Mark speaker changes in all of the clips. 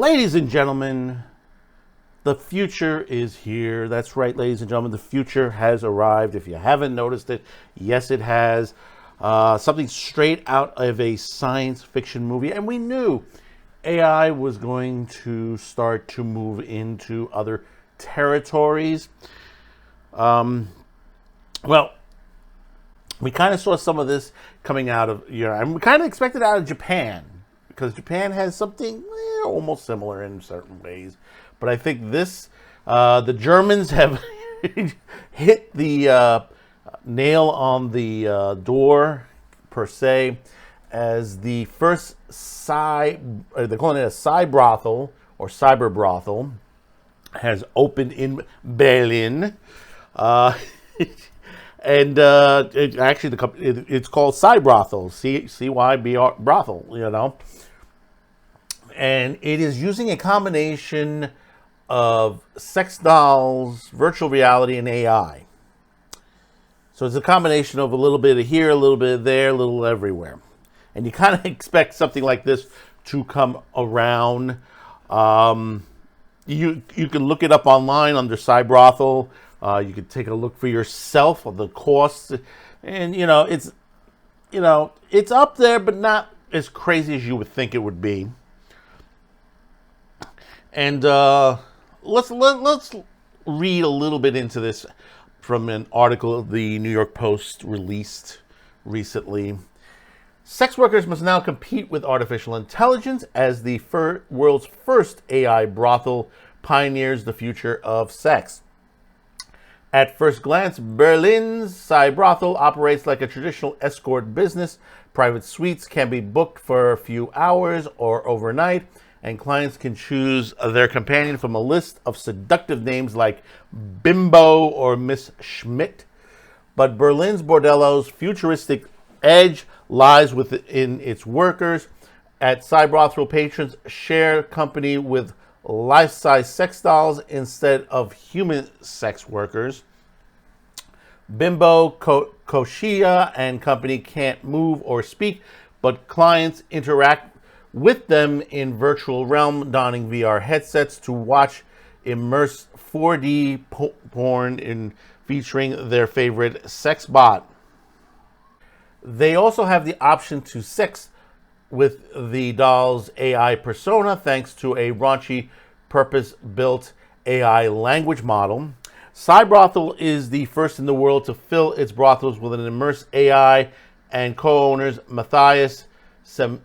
Speaker 1: Ladies and gentlemen, the future is here. That's right, ladies and gentlemen, the future has arrived. If you haven't noticed it, yes, it has. Something straight out of a science fiction movie. And we knew AI was going to start to move into other territories. Well, we kind of saw some of this coming out of, and we kind of expected it out of Japan, because Japan has something almost similar in certain ways. But I think the Germans have hit the nail on the door, per se, as the first they're calling it a brothel or cyber brothel, has opened in Berlin. And it's called Brothel, CYBR brothel, And it is using a combination of sex dolls, virtual reality, and AI. So it's a combination of a little bit of here, a little bit of there, a little everywhere. And you kind of expect something like this to come around. You can look it up online under Brothel. You could take a look for yourself of the costs, and it's up there, but not as crazy as you would think it would be. And let's read a little bit into this from an article the New York Post released recently. Sex workers must now compete with artificial intelligence as the world's first AI brothel pioneers the future of sex. At first glance, Berlin's Brothel operates like a traditional escort business. Private suites can be booked for a few hours or overnight, and clients can choose their companion from a list of seductive names like Bimbo or Miss Schmidt. But Berlin's bordello's futuristic edge lies within its workers. At Brothel, patrons share company with life-size sex dolls instead of human sex workers. Bimbo, Koshia, and company can't move or speak, but clients interact with them in virtual realm, donning VR headsets to watch immersed 4D porn featuring their favorite sex bot. They also have the option to sex with the doll's AI persona thanks to a raunchy, purpose-built AI language model. Brothel is the first in the world to fill its brothels with an immersed AI, and co-owners Matthias, sorry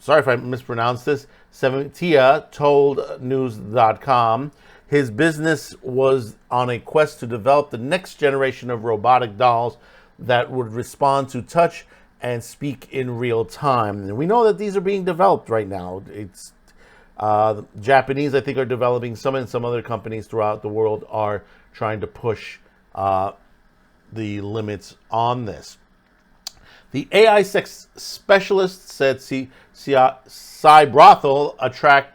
Speaker 1: if I mispronounced this, Sementia told News.com his business was on a quest to develop the next generation of robotic dolls that would respond to touch and speak in real time. And we know that these are being developed right now. It's Japanese, I think, are developing some, and some other companies throughout the world are trying to push the limits on this. The AI sex specialist said Brothel attract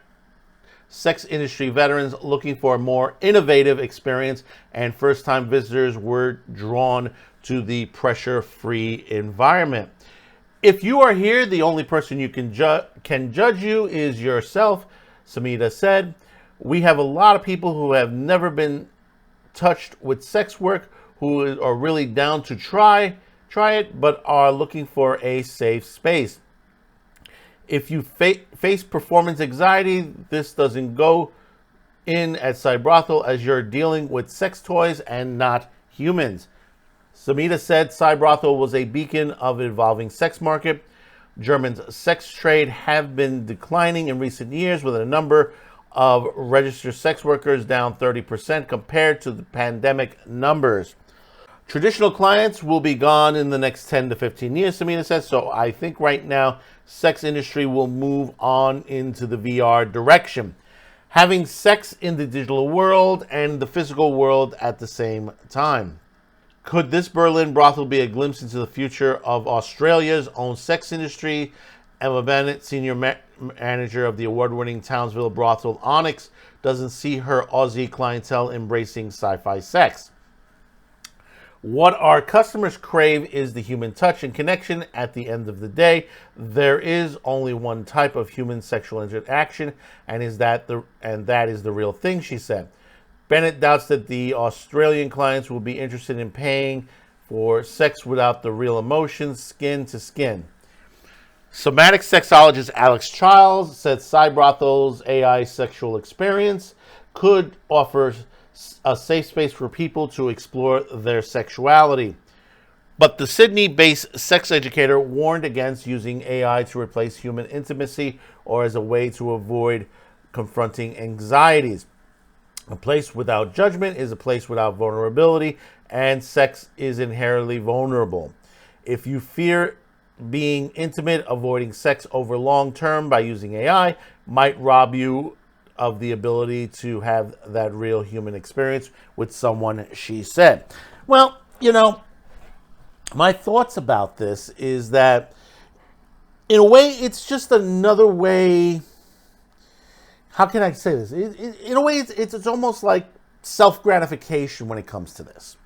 Speaker 1: sex industry veterans looking for a more innovative experience, and first-time visitors were drawn to the pressure-free environment. If you are here, the only person you can judge you is yourself, Samita said. We have a lot of people who have never been touched with sex work who are really down to try it, but are looking for a safe space. If you face performance anxiety, this doesn't go in at Brothel, as you're dealing with sex toys and not humans. Samita said Brothel was a beacon of an evolving sex market. Germany's sex trade have been declining in recent years, with a number of registered sex workers down 30% compared to the pandemic numbers. Traditional clients will be gone in the next 10 to 15 years, Samita says, so I think right now sex industry will move on into the VR direction, having sex in the digital world and the physical world at the same time. Could this Berlin brothel be a glimpse into the future of Australia's own sex industry? Emma Bennett, senior manager of the award-winning Townsville brothel Onyx, doesn't see her Aussie clientele embracing sci-fi sex. What our customers crave is the human touch and connection. At the end of the day, there is only one type of human sexual interaction, and that is the real thing, she said. Bennett doubts that the Australian clients will be interested in paying for sex without the real emotions, skin to skin. Somatic sexologist Alex Childs said side brothels' AI sexual experience could offer a safe space for people to explore their sexuality. But the Sydney-based sex educator warned against using AI to replace human intimacy or as a way to avoid confronting anxieties. A place without judgment is a place without vulnerability, and sex is inherently vulnerable. If you fear being intimate, avoiding sex over long term by using AI might rob you of the ability to have that real human experience with someone, she said. Well, my thoughts about this is that, in a way, it's just another way. How can I say this? In a way, it's almost like self-gratification when it comes to this.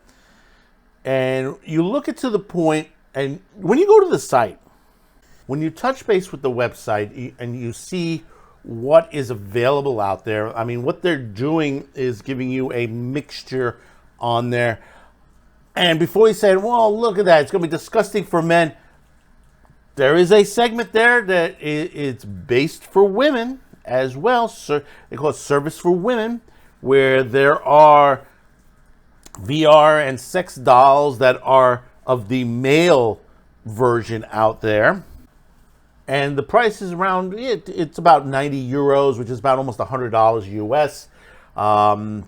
Speaker 1: And you look it to the point, and when you go to the site, when you touch base with the website and you see what is available out there, I mean, what they're doing is giving you a mixture on there. And before you say, well, look at that, it's going to be disgusting for men, there is a segment there that it's based for women as well. So they call it Service for Women, where there are VR and sex dolls that are of the male version out there. And the price is around, it's about 90 euros, which is about almost $100 US. And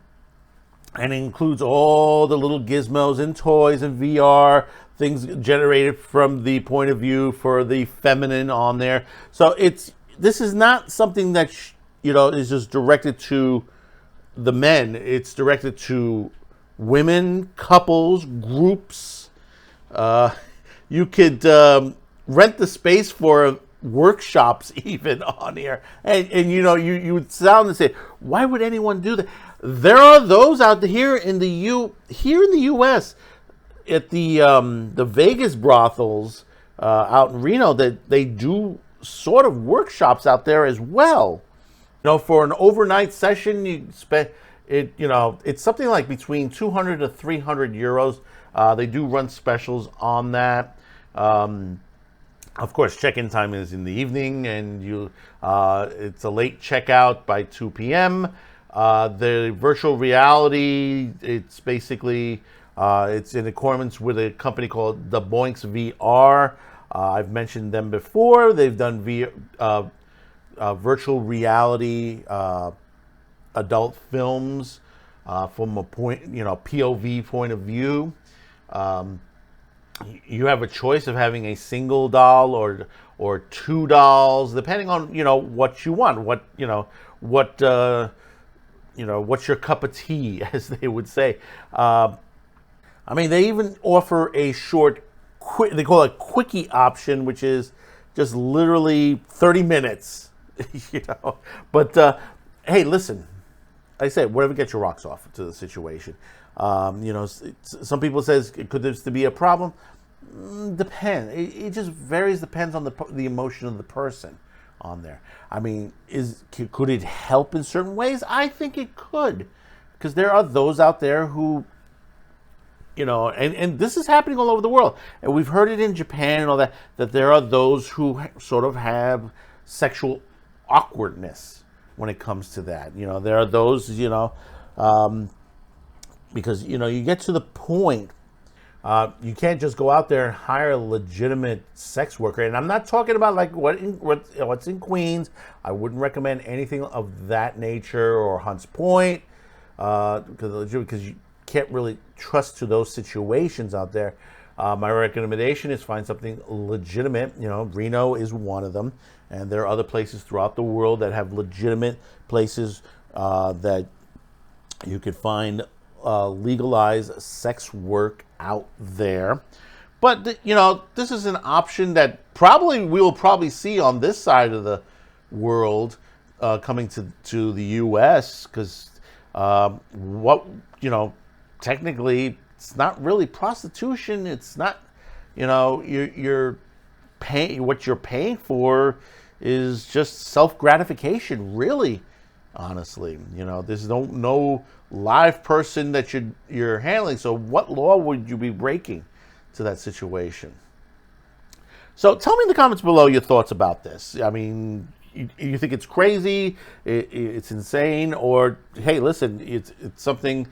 Speaker 1: it includes all the little gizmos and toys and VR, things generated from the point of view for the feminine on there. So this is not something that, is just directed to the men. It's directed to women, couples, groups. You could rent the space for workshops even on here, and you would sound and say, why would anyone do that? There are those out here in the U.S. at the Vegas brothels out in Reno that they do sort of workshops out there as well. For an overnight session, you spend it. It's something like between 200 to 300 euros. They do run specials on that. Of course, check-in time is in the evening, and it's a late checkout by 2 p.m. The virtual reality, it's basically it's in accordance with a company called the Boinks VR. I've mentioned them before. They've done virtual reality adult films from a POV point of view. You have a choice of having a single doll or two dolls, depending on what you want. What's your cup of tea, as they would say. They even offer a they call it quickie option, which is just literally 30 minutes. But hey, listen, I say whatever gets your rocks off to the situation. Some people says, could this be a problem? Depends. It just varies. Depends on the emotion of the person on there. Could it help in certain ways? I think it could, because there are those out there who, and this is happening all over the world, and we've heard it in Japan and all that there are those who sort of have sexual awkwardness when it comes to that. There are those, because you get to the point, you can't just go out there and hire a legitimate sex worker. And I'm not talking about like what's in Queens. I wouldn't recommend anything of that nature, or Hunts Point, because you can't really trust to those situations out there. My recommendation is find something legitimate. Reno is one of them, and there are other places throughout the world that have legitimate places that you could find legalized sex work out there. But this is an option that we will probably see on this side of the world coming to the U.S. because technically it's not really prostitution. It's not, you're paying, what you're paying for is just self-gratification, really, honestly. There's no live person that you're handling. So what law would you be breaking to that situation? So tell me in the comments below your thoughts about this. I mean, you think it's crazy, it's insane, or hey, listen, it's something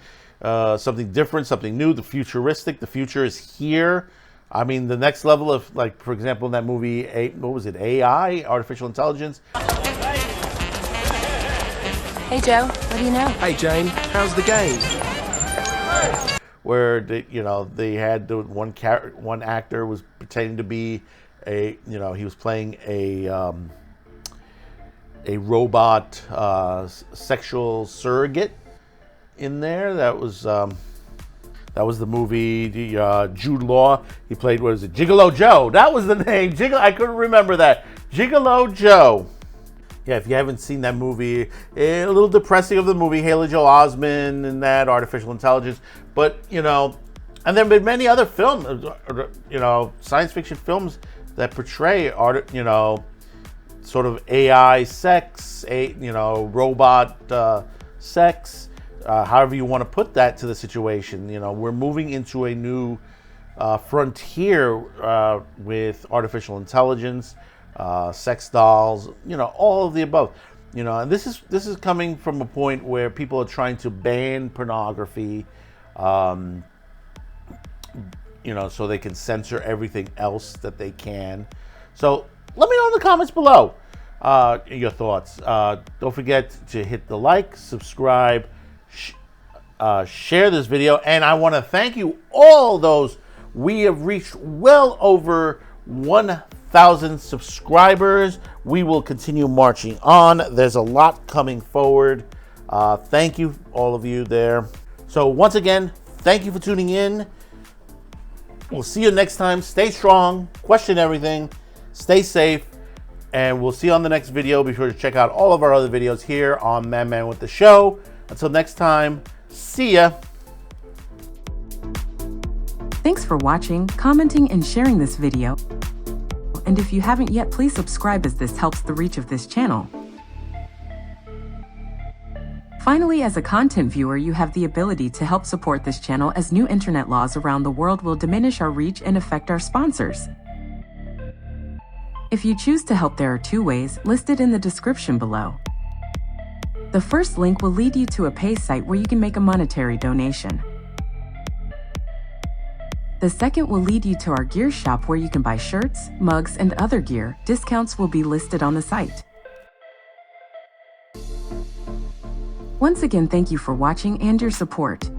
Speaker 1: different, something new, the futuristic. The future is here. I mean, the next level of, like, for example, in that movie, what was it, AI, artificial intelligence?
Speaker 2: Hey Joe, what do you know?
Speaker 3: Hey Jane, how's the game?
Speaker 1: Where they had the one actor was pretending to be he was playing a robot sexual surrogate in there. That was the movie. Jude Law, he played, what is it, Gigolo Joe? That was the name. I couldn't remember that. Gigolo Joe. Yeah, if you haven't seen that movie, a little depressing of the movie, Haley Joel Osment and that, artificial intelligence. But, and there have been many other films, science fiction films that portray sort of AI sex, robot sex, however you want to put that to the situation. We're moving into a new frontier with artificial intelligence, sex dolls, all of the above. And this is coming from a point where people are trying to ban pornography, so they can censor everything else that they can. So let me know in the comments below your thoughts. Don't forget to hit the like, subscribe, share this video, and I want to thank you all those. We have reached well over 1,000 subscribers. We will continue marching on. There's a lot coming forward. Thank you, all of you there. So once again, thank you for tuning in. We'll see you next time. Stay strong, question everything, stay safe, and we'll see you on the next video. Be sure to check out all of our other videos here on Man with the Show. Until next time, see ya.
Speaker 2: Thanks for watching, commenting, and sharing this video. And if you haven't yet, please subscribe, as this helps the reach of this channel. Finally, as a content viewer, you have the ability to help support this channel, as new internet laws around the world will diminish our reach and affect our sponsors. If you choose to help, there are two ways listed in the description below. The first link will lead you to a pay site where you can make a monetary donation. The second will lead you to our gear shop where you can buy shirts, mugs, and other gear. Discounts will be listed on the site. Once again, thank you for watching and your support.